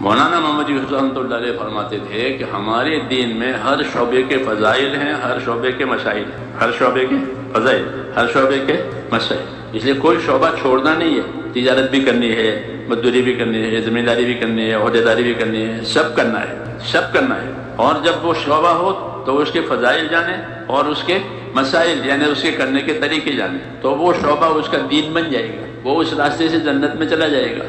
مولانا محمد یوسف رحمۃ اللہ علیہ فرماتے تھے کہ ہمارے دین میں ہر شعبے کے فضائل ہیں، ہر شعبے کے مسائل ہیں، ہر شعبے کے فضائل، ہر شعبے کے مسائل، اس لیے کوئی شعبہ چھوڑنا نہیں ہے۔ تجارت بھی کرنی ہے، مزدوری بھی کرنی ہے، ذمہ داری بھی کرنی ہے، عہدے داری بھی کرنی ہے، سب کرنا ہے، سب کرنا ہے۔ اور جب وہ شعبہ ہو تو اس کے فضائل جانے اور اس کے مسائل یعنی اس کے کرنے کے طریقے جانے، تو وہ شعبہ اس کا دین بن جائے گا، وہ اس راستے سے جنت میں چلا جائے گا۔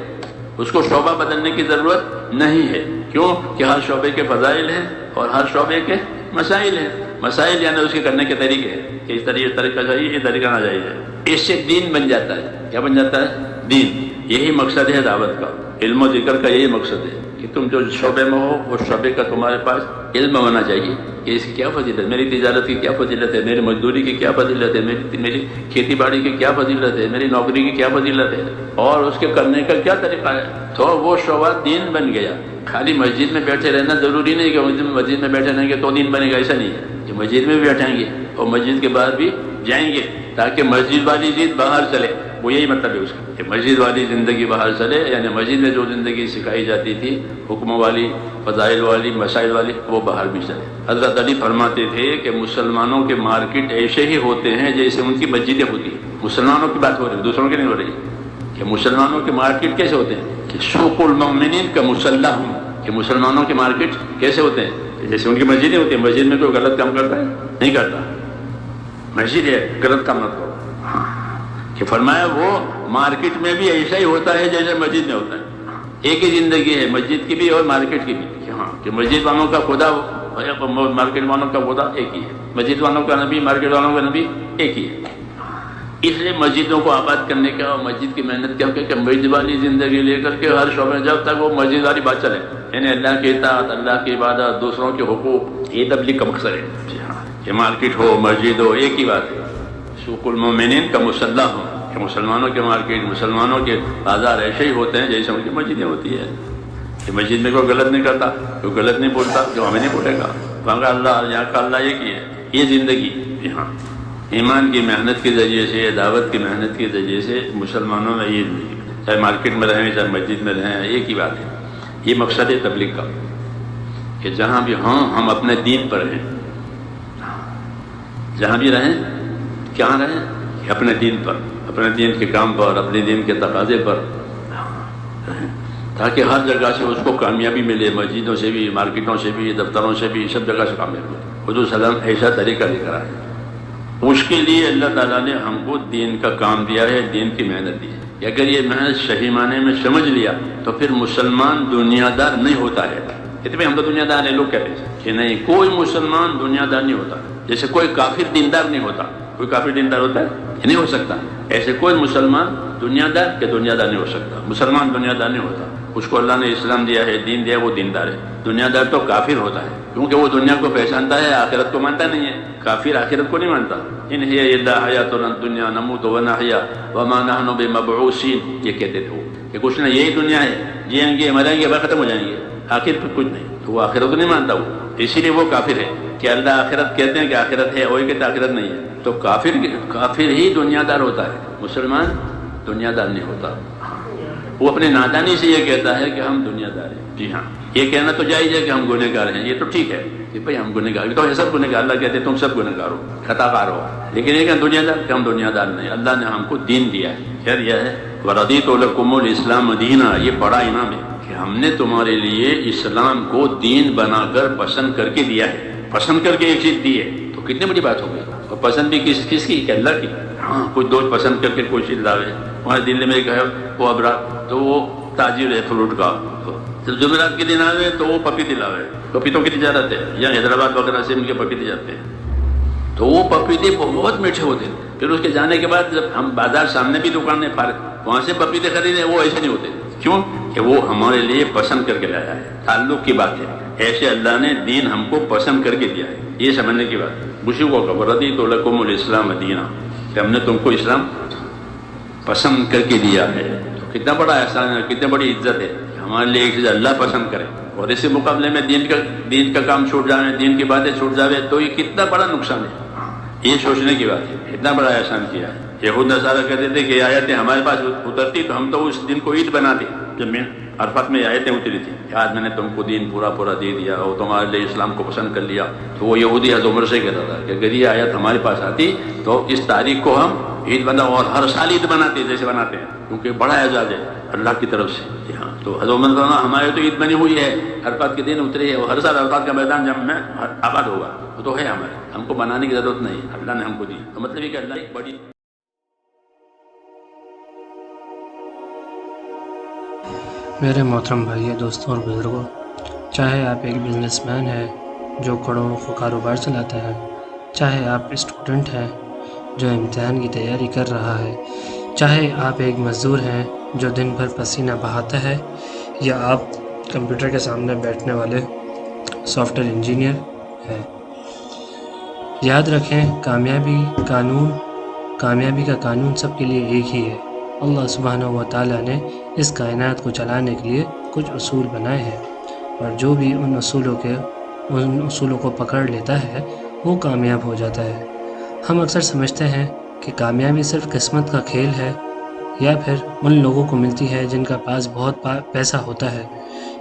اس کو شعبہ بدلنے کی ضرورت نہیں ہے، کیوں کہ ہر شعبے کے فضائل ہیں اور ہر شعبے کے مسائل ہیں۔ مسائل یعنی اس کے کرنے کے طریقے ہیں کہ اس طریقہ چاہیے، یہ طریقہ نہ چاہیے، اس سے دین بن جاتا ہے۔ کیا بن جاتا ہے؟ دین۔ یہی مقصد ہے دعوت کا، علم و ذکر کا یہی مقصد ہے کہ تم جو شعبے میں ہو اس شعبے کا تمہارے پاس علم ہونا چاہیے کہ اس کی کیا فضیلت ہے، میری تجارت کی کیا فضیلت ہے، میری مزدوری کی کیا فضیلت ہے، میری کھیتی باڑی کی کیا فضیلت ہے، میری نوکری کی کیا فضیلت ہے، اور اس کے کرنے کا کیا طریقہ ہے، تو وہ شعبہ دین بن گیا۔ خالی مسجد میں بیٹھے رہنا ضروری نہیں کہ مسجد میں بیٹھے رہیں گے تو دین بنے گا، ایسا نہیں ہے کہ مسجد میں بھی بیٹھیں گے اور مسجد کے باہر بھی جائیں گے تاکہ مسجد والی چیز باہر چلے، وہ یہی مطلب ہے اس کا کہ مسجد والی زندگی باہر چلے، یعنی مسجد میں جو زندگی سکھائی جاتی تھی حکموں والی، فضائل والی، مسائل والی، وہ باہر بھی چلے۔ حضرت علی فرماتے تھے کہ مسلمانوں کے مارکیٹ ایسے ہی ہوتے ہیں جیسے ان کی مسجدیں ہوتی ہیں۔ مسلمانوں کی بات ہو رہی ہے، دوسروں کی نہیں ہو رہی کہ مسلمانوں کے مارکیٹ کیسے ہوتے ہیں کہ سوق المؤمنین کا مسلح ہوں، کہ مسلمانوں کے مارکیٹ کیسے ہوتے ہیں جیسے ان کی مسجدیں ہوتی ہیں۔ مسجد میں کوئی غلط کام کرتا ہے؟ نہیں کرتا، مسجد ہے، غلط کام مت کرو۔ کہ فرمایا وہ مارکیٹ میں بھی ایسا ہی ہوتا ہے جیسے مسجد میں ہوتا ہے۔ ایک ہی زندگی ہے مسجد کی بھی اور مارکیٹ کی بھی، کہ ہاں کہ مسجد والوں کا خدا مارکیٹ والوں کا خدا ایک ہی ہے، مسجد والوں کا نبی مارکیٹ والوں کا نبی ایک ہی ہے۔ اس لیے مسجدوں کو آباد کرنے کا اور مسجد کی محنت کیا کہ مسجد والی زندگی لے کر کے ہر شعبے میں جب تک وہ مسجد والی بات چلے، یعنی اللہ کی اطاعت، اللہ کی عبادت، دوسروں کے حقوق، یہ تبلیغ کا مقصد ہے۔ جی ہاں، کہ مارکیٹ ہو مسجد ہو ایک ہی بات ہے۔ سوق المؤمنین کا مسلح ہو، کہ مسلمانوں کے مارکیٹ، مسلمانوں کے بازار ایسے ہی ہوتے ہیں جیسے ان کی مسجدیں ہوتی ہے۔ کہ مسجد میں کوئی غلط نہیں کرتا، کوئی غلط نہیں بولتا، جو ہمیں نہیں بولے گا، وہاں کا اللہ، یہاں کا اللہ ایک ہی ہے۔ یہ زندگی جی ہاں ایمان کی محنت کے ذریعے سے، دعوت کی محنت کے ذریعے سے مسلمانوں میں یہ چاہے مارکیٹ میں رہیں چاہے مسجد میں رہیں ایک ہی بات ہے۔ یہ مقصد ہے تبلیغ کا کہ جہاں بھی ہوں ہم اپنے دین پر رہیں، جہاں بھی رہیں کہاں رہیں، اپنے دین پر، اپنے دین کے کام پر، اپنے دین کے تقاضے پر رہیں، تاکہ ہر جگہ سے اس کو کامیابی ملے، مسجدوں سے بھی، مارکیٹوں سے بھی، دفتروں سے بھی، سب جگہ سے کامیابی ملے۔ حضور صلی اللہ علیہ وسلم ایسا طریقہ لے کر آئے۔ اس کے لیے اللہ تعالیٰ نے ہم کو دین کا کام دیا ہے، دین کی محنت دی ہے کہ اگر یہ محنت صحیح معنی میں سمجھ لیا تو پھر مسلمان دنیا دار نہیں ہوتا ہے۔ کہتے ہیں ہم تو دنیا دار ہیں، لوگ کہتے ہیں کہ نہیں، کوئی مسلمان دنیا دار نہیں ہوتا، جیسے کوئی کافر دیندار نہیں ہوتا۔ کوئی کافر دیندار ہوتا ہے؟ یہ نہیں ہو سکتا۔ ایسے کوئی مسلمان دنیا دار کہ دنیا دار نہیں ہو سکتا، مسلمان دنیا دار نہیں ہوتا۔ اس کو اللہ نے اسلام دیا ہے، دین دیا ہے، وہ دیندار ہے۔ دنیا دار تو کافر ہوتا ہے کیونکہ وہ دنیا کو پہچانتا ہے، آخرت کو مانتا نہیں ہے۔ کافر آخرت کو نہیں مانتا۔ ان ہی الا حیاتنا الدنیا نموت ونحیا وما نحن بمبعوثین، یہ کہتے تھے وہ کہ کچھ نہ، یہی دنیا ہے، جئیں گے مریں گے بعد ختم ہو جائیں گے، آخر پھر کچھ نہیں۔ تو وہ آخرت کو نہیں مانتا، وہ اسی لیے وہ کافر ہے کہ اللہ آخرت کہتے ہیں کہ آخرت ہے، وہی کہتے آخرت نہیں ہے۔ تو کافر ہی دنیا دار ہوتا ہے، مسلمان دنیا دار نہیں ہوتا۔ وہ اپنے نادانی سے یہ کہتا ہے کہ ہم دنیا دار ہیں۔ جی ہاں، یہ کہنا تو جائز ہے کہ ہم گنہگار ہیں، یہ تو ٹھیک ہے کہ بھائی ہم گنہگار، یہ تو ہے سب گنہگار، اللہ کہتے ہیں تم سب گنہگار ہو، خطا کار ہو، لیکن یہ کہ دنیا دار، کہ ہم دنیا دار نہیں۔ اللہ نے ہم کو دین دیا ہے، کیا دیا ہے؟ وَرَضِيتُ لَكُمُ الْإِسْلامَ دِينًا، یہ بڑا انعام ہے کہ ہم نے تمہارے لیے اسلام کو دین بنا کر پسند کر کے دیا ہے۔ پسند کر کے ایک چیز دی ہے تو کتنی بڑی بات ہو گئی۔ اور پسند بھی کس کی؟ کہ اللہ کی۔ ہاں، کچھ دوست پسند کر کے کوئی چیز لاوے، وہاں دلی میں کہے وہ ابرا تو وہ تاجر ہے فروٹ کا، جمعرات کے دن آوے تو وہ پپیتے لاوے، پپیتوں کی تجارت ہے، یا حیدرآباد وغیرہ سے ان کے پپیتے جاتے ہیں تو وہ پپیتے بہت میٹھے ہوتے ہیں۔ پھر اس کے جانے کے بعد جب ہم بازار سامنے بھی دکانیں وہاں سے پپیتے خریدیں، وہ ایسے نہیں ہوتے۔ کیوں کہ وہ ہمارے لیے پسند کر کے لایا ہے، تعلق کی بات ہے۔ ایسے اللہ نے دین ہم کو پسند کر کے دیا ہے، یہ سمجھنے کی بات۔ خوشی کو وَرَضِيتُ لَكُمُ الْإِسْلَامَ دِينًا، کہ ہم نے تم کو اسلام پسند کر کے دیا ہے۔ تو کتنا بڑا احسان ہے، کتنی بڑی عزت ہے ہمارے لیے ایک چیز اللہ پسند کرے، اور اسی مقابلے میں دین کا کام چھوٹ جائے، دین کی باتیں چھوٹ جاوے تو یہ کتنا بڑا نقصان ہے۔ یہ سوچنے کی بات ہے، اتنا بڑا احسان کیا ہے۔ یہود نصارہ کہتے تھے کہ آیتیں ہمارے پاس اترتی تو ہم تو اس دن کو عید بناتے، جب میں عرفات میں آیتیں اتری تھی کہ آج میں نے تم کو دین پورا دے دیا اور تمہارے لیے اسلام کو پسند کر لیا. تو وہ یہودی حضرت عمر سے کہتا تھا کہ اگر یہ آیت ہمارے پاس آتی تو اس تاریخ کو ہم عید بنا اور ہر سال عید بناتے جیسے بناتے ہیں، کیونکہ بڑا اعزاز ہے اللہ کی طرف سے. جی ہاں، تو حضرت عمر نے ہمارے تو عید بنی ہوئی ہے، عرفات کے دن اتری ہے، اور ہر سال عرفات کا میدان جب میں آباد ہوگا، وہ تو ہے ہمارے، ہم کو بنانے کی ضرورت نہیں، اللہ نے ہم کو دی. تو مطلب یہ کہ اللہ ایک بڑی. میرے محترم بھائیوں، دوستوں اور بزرگوں، چاہے آپ ایک بزنس مین ہیں جو کروڑوں کا کاروبار چلاتے ہیں، چاہے آپ اسٹوڈنٹ ہیں جو امتحان کی تیاری کر رہا ہے، چاہے آپ ایک مزدور ہیں جو دن بھر پسینہ بہاتا ہے، یا آپ کمپیوٹر کے سامنے بیٹھنے والے سافٹ ویئر انجینئر ہیں، یاد رکھیں کامیابی کا قانون سب کے لیے ایک ہی ہے. اللہ سبحانہ و تعالیٰ نے اس کائنات کو چلانے کے لیے کچھ اصول بنائے ہیں، اور جو بھی ان اصولوں کو پکڑ لیتا ہے وہ کامیاب ہو جاتا ہے. ہم اکثر سمجھتے ہیں کہ کامیابی صرف قسمت کا کھیل ہے یا پھر ان لوگوں کو ملتی ہے جن کا پاس بہت پیسہ ہوتا ہے،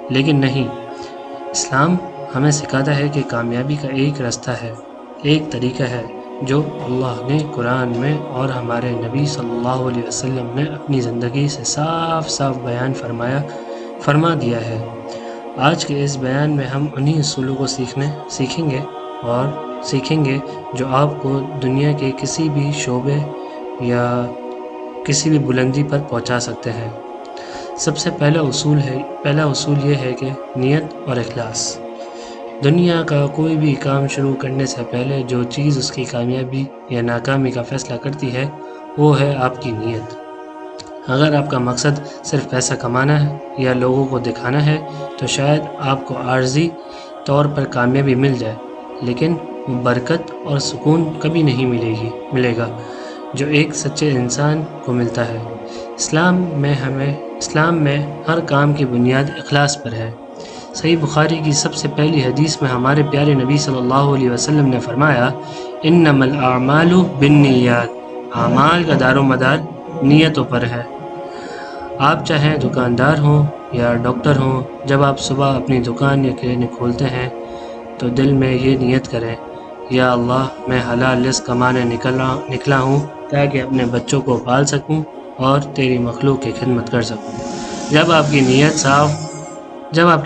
لیکن نہیں. اسلام ہمیں سکھاتا ہے کہ کامیابی کا ایک راستہ ہے، ایک طریقہ ہے جو اللہ نے قرآن میں اور ہمارے نبی صلی اللہ علیہ وسلم نے اپنی زندگی سے صاف بیان فرما دیا ہے. آج کے اس بیان میں ہم انہی اصولوں کو سیکھیں گے جو آپ کو دنیا کے کسی بھی شعبے یا کسی بھی بلندی پر پہنچا سکتے ہیں. سب سے پہلا اصول یہ ہے کہ نیت اور اخلاص. دنیا کا کوئی بھی کام شروع کرنے سے پہلے جو چیز اس کی کامیابی یا ناکامی کا فیصلہ کرتی ہے وہ ہے آپ کی نیت. اگر آپ کا مقصد صرف پیسہ کمانا ہے یا لوگوں کو دکھانا ہے تو شاید آپ کو عارضی طور پر کامیابی مل جائے، لیکن وہ برکت اور سکون کبھی نہیں ملے گا جو ایک سچے انسان کو ملتا ہے. اسلام میں ہر کام کی بنیاد اخلاص پر ہے. صحیح بخاری کی سب سے پہلی حدیث میں ہمارے پیارے نبی صلی اللہ علیہ وسلم نے فرمایا، انما الاعمال بالنیات، اعمال کا دار و مدار نیتوں پر ہے. آپ چاہے دکاندار ہوں یا ڈاکٹر ہوں، جب آپ صبح اپنی دکان یا کلینک کھولتے ہیں تو دل میں یہ نیت کریں، یا اللہ میں حلال رزق کمانے نکلا ہوں تاکہ اپنے بچوں کو پال سکوں اور تیری مخلوق کی خدمت کر سکوں. جب آپ کی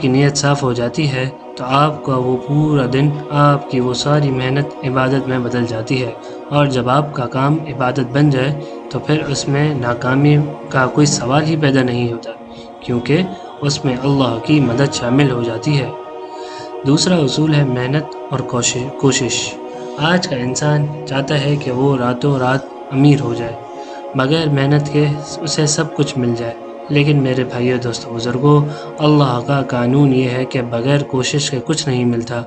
نیت صاف ہو جاتی ہے تو آپ کا وہ پورا دن، آپ کی وہ ساری محنت عبادت میں بدل جاتی ہے، اور جب آپ کا کام عبادت بن جائے تو پھر اس میں ناکامی کا کوئی سوال ہی پیدا نہیں ہوتا، کیونکہ اس میں اللہ کی مدد شامل ہو جاتی ہے. دوسرا اصول ہے محنت اور کوشش. آج کا انسان چاہتا ہے کہ وہ راتوں رات امیر ہو جائے، بغیر محنت کے اسے سب کچھ مل جائے، لیکن میرے بھائیو، دوستو، بزرگوں، اللہ کا قانون یہ ہے کہ بغیر کوشش کے کچھ نہیں ملتا.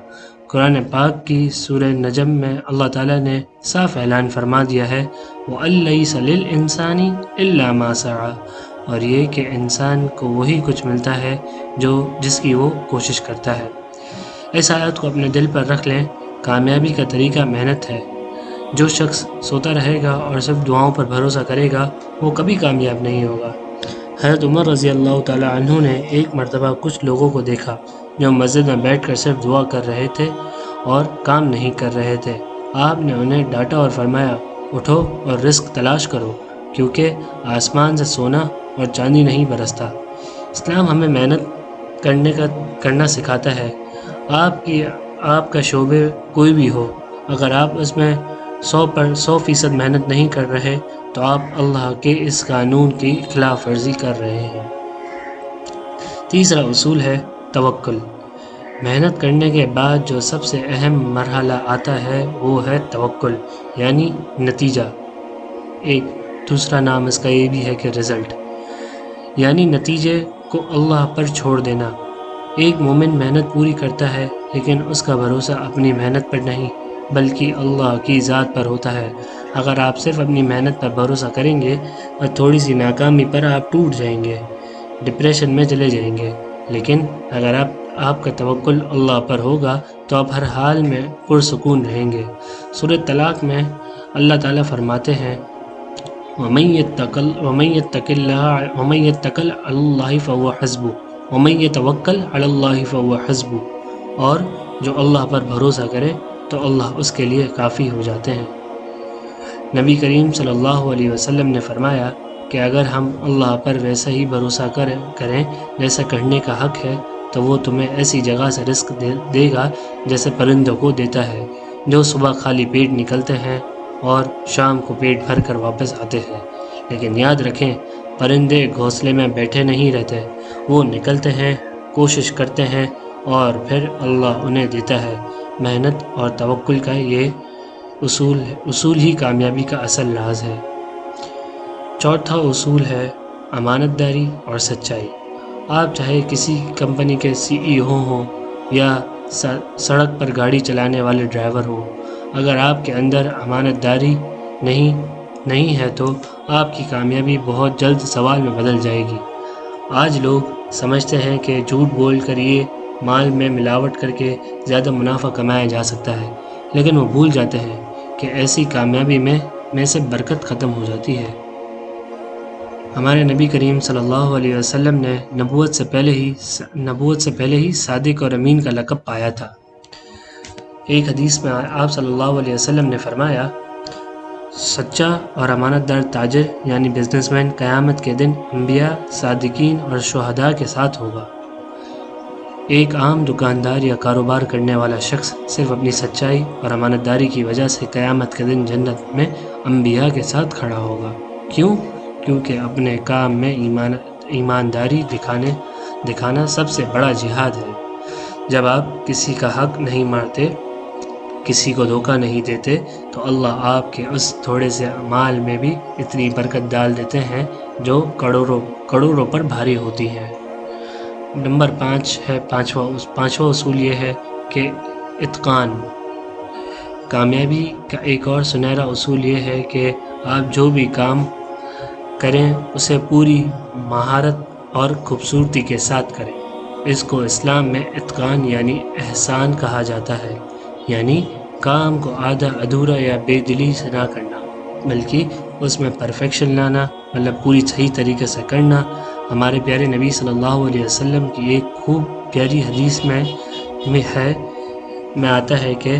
قرآن پاک کی سورہ نجم میں اللہ تعالیٰ نے صاف اعلان فرما دیا ہے، وَأَن لَّيْسَ لِلْإِنسَانِ إِلَّا مَا سَعَىٰ، اور یہ کہ انسان کو وہی کچھ ملتا ہے جس کی وہ کوشش کرتا ہے. اس آیت کو اپنے دل پر رکھ لیں. کامیابی کا طریقہ محنت ہے. جو شخص سوتا رہے گا اور صرف دعاؤں پر بھروسہ کرے گا وہ کبھی کامیاب نہیں ہوگا. حضرت عمر رضی اللہ تعالیٰ عنہ نے ایک مرتبہ کچھ لوگوں کو دیکھا جو مسجد میں بیٹھ کر صرف دعا کر رہے تھے اور کام نہیں کر رہے تھے. آپ نے انہیں ڈانٹا اور فرمایا، اٹھو اور رزق تلاش کرو، کیونکہ آسمان سے سونا اور چاندی نہیں برستا. اسلام ہمیں محنت کرنا سکھاتا ہے. آپ کا شعبے کوئی بھی ہو، اگر آپ اس میں 100% محنت نہیں کر رہے تو آپ اللہ کے اس قانون کی خلاف ورزی کر رہے ہیں. تیسرا اصول ہے توکل. محنت کرنے کے بعد جو سب سے اہم مرحلہ آتا ہے وہ ہے توکل، یعنی نتیجہ. ایک دوسرا نام اس کا یہ بھی ہے کہ رزلٹ، یعنی نتیجے کو اللہ پر چھوڑ دینا. ایک مومن محنت پوری کرتا ہے لیکن اس کا بھروسہ اپنی محنت پر نہیں بلکہ اللہ کی ذات پر ہوتا ہے. اگر آپ صرف اپنی محنت پر بھروسہ کریں گے اور تھوڑی سی ناکامی پر آپ ٹوٹ جائیں گے، ڈپریشن میں چلے جائیں گے. لیکن اگر آپ کا توکل اللہ پر ہوگا تو آپ ہر حال میں پرسکون رہیں گے. سورہ طلاق میں اللہ تعالیٰ فرماتے ہیں، وَمَن يَتَّقِ اللَّهَ فَهُوَ حَسْبُهُ، وَمَن يَتَوَكَّلْ عَلَى اللَّهِ فَهُوَ حَسْبُهُ، اور جو اللہ پر بھروسہ کرے تو اللہ اس کے لیے کافی ہو جاتے ہیں۔ نبی کریم صلی اللہ علیہ وسلم نے فرمایا کہ اگر ہم اللہ پر ویسا ہی بھروسہ کریں جیسا کرنے کا حق ہے تو وہ تمہیں ایسی جگہ سے رزق دے گا جیسے پرندوں کو دیتا ہے، جو صبح خالی پیٹ نکلتے ہیں اور شام کو پیٹ بھر کر واپس آتے ہیں۔ لیکن یاد رکھیں، پرندے گھونسلے میں بیٹھے نہیں رہتے، وہ نکلتے ہیں، کوشش کرتے ہیں اور پھر اللہ انہیں دیتا ہے۔ محنت اور توکل کا یہ اصول ہی کامیابی کا اصل راز ہے۔ چوتھا اصول ہے امانت داری اور سچائی۔ آپ چاہے کسی کمپنی کے CEO ہوں یا سڑک پر گاڑی چلانے والے ڈرائیور ہوں، اگر آپ کے اندر امانت داری نہیں ہے تو آپ کی کامیابی بہت جلد زوال میں بدل جائے گی۔ آج لوگ سمجھتے ہیں کہ جھوٹ بول کر یہ مال میں ملاوٹ کر کے زیادہ منافع کمایا جا سکتا ہے، لیکن وہ بھول جاتے ہیں کہ ایسی کامیابی میں سے برکت ختم ہو جاتی ہے۔ ہمارے نبی کریم صلی اللہ علیہ وسلم نے نبوت سے پہلے ہی صادق اور امین کا لقب پایا تھا۔ ایک حدیث میں آپ صلی اللہ علیہ وسلم نے فرمایا، سچا اور امانت دار تاجر یعنی بزنس مین قیامت کے دن انبیاء، صادقین اور شہداء کے ساتھ ہوگا۔ ایک عام دکاندار یا کاروبار کرنے والا شخص صرف اپنی سچائی اور امانت داری کی وجہ سے قیامت کے دن جنت میں انبیاء کے ساتھ کھڑا ہوگا۔ کیونکہ اپنے کام میں ایمانداری دکھانا سب سے بڑا جہاد ہے۔ جب آپ کسی کا حق نہیں مارتے، کسی کو دھوکہ نہیں دیتے تو اللہ آپ کے اس تھوڑے سے مال میں بھی اتنی برکت ڈال دیتے ہیں جو کروڑوں پر بھاری ہوتی ہے۔ نمبر 5 ہے پانچواں اصول یہ ہے کہ اتقان۔ کامیابی کا ایک اور سنہرا اصول یہ ہے کہ آپ جو بھی کام کریں اسے پوری مہارت اور خوبصورتی کے ساتھ کریں۔ اس کو اسلام میں اتقان یعنی احسان کہا جاتا ہے، یعنی کام کو آدھا ادھورا یا بے دلی سے نہ کرنا، بلکہ اس میں پرفیکشن لانا، مطلب پوری صحیح طریقے سے کرنا۔ ہمارے پیارے نبی صلی اللہ علیہ وسلم کی ایک خوب پیاری حدیث میں آتا ہے کہ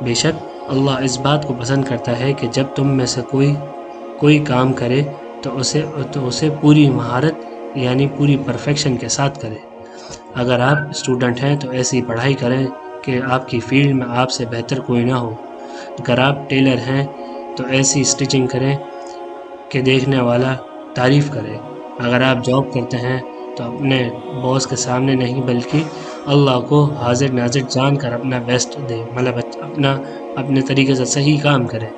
بے شک اللہ اس بات کو پسند کرتا ہے کہ جب تم میں سے کوئی کام کرے تو اسے پوری مہارت یعنی پوری پرفیکشن کے ساتھ کرے۔ اگر آپ اسٹوڈنٹ ہیں تو ایسی پڑھائی کریں کہ آپ کی فیلڈ میں آپ سے بہتر کوئی نہ ہو۔ اگر آپ ٹیلر ہیں تو ایسی اسٹچنگ کریں کہ دیکھنے والا تعریف کرے۔ اگر آپ جاب کرتے ہیں تو اپنے باس کے سامنے نہیں بلکہ اللہ کو حاضر ناظر جان کر اپنا بیسٹ دیں، مطلب اپنے طریقے سے صحیح کام کریں۔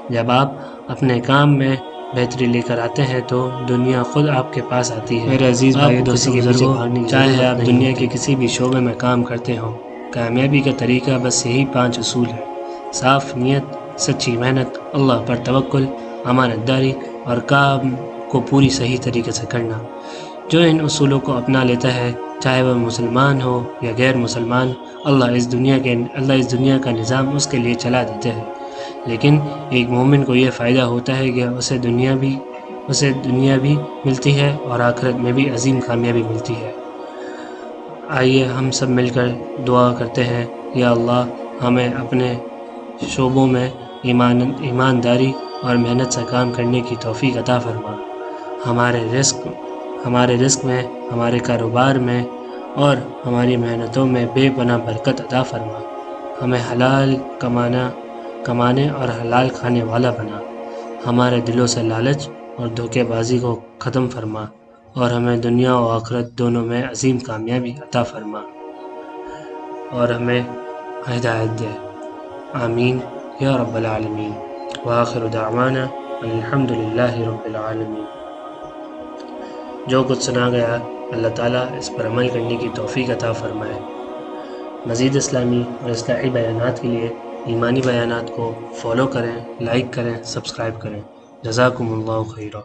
جب آپ اپنے کام میں بہتری لے کر آتے ہیں تو دنیا خود آپ کے پاس آتی ہے۔ میرے عزیز بھائی دوستوں بزرگوں، چاہے آپ دنیا کے کسی بھی شعبے میں کام کرتے ہوں، کامیابی کا طریقہ بس یہی 5 اصول ہے: صاف نیت، سچی محنت، اللہ پر توکل، امانت داری اور کام کو پوری صحیح طریقے سے کرنا۔ جو ان اصولوں کو اپنا لیتا ہے، چاہے وہ مسلمان ہو یا غیر مسلمان، اللہ اس دنیا کا نظام اس کے لیے چلا دیتے ہیں۔ لیکن ایک مومن کو یہ فائدہ ہوتا ہے کہ اسے دنیا بھی ملتی ہے اور آخرت میں بھی عظیم کامیابی ملتی ہے۔ آئیے ہم سب مل کر دعا کرتے ہیں، یا اللہ ہمیں اپنے شعبوں میں ایمانداری اور محنت سے کام کرنے کی توفیق عطا فرما۔ ہمارے رزق میں، ہمارے کاروبار میں اور ہماری محنتوں میں بے پناہ برکت عطا فرما۔ ہمیں حلال کمانے اور حلال کھانے والا بنا۔ ہمارے دلوں سے لالچ اور دھوکے بازی کو ختم فرما اور ہمیں دنیا و آخرت دونوں میں عظیم کامیابی عطا فرما اور ہمیں ہدایت دے۔ آمین یا رب العالمین۔ وآخر دعوانا الحمدللہ رب العالمین۔ جو کچھ سنا گیا اللہ تعالیٰ اس پر عمل کرنے کی توفیق عطا فرمائے۔ مزید اسلامی اور اصلاحی بیانات کے لیے ایمانی بیانات کو فالو کریں، لائک کریں، سبسکرائب کریں۔ جزاکم اللہ خیرا۔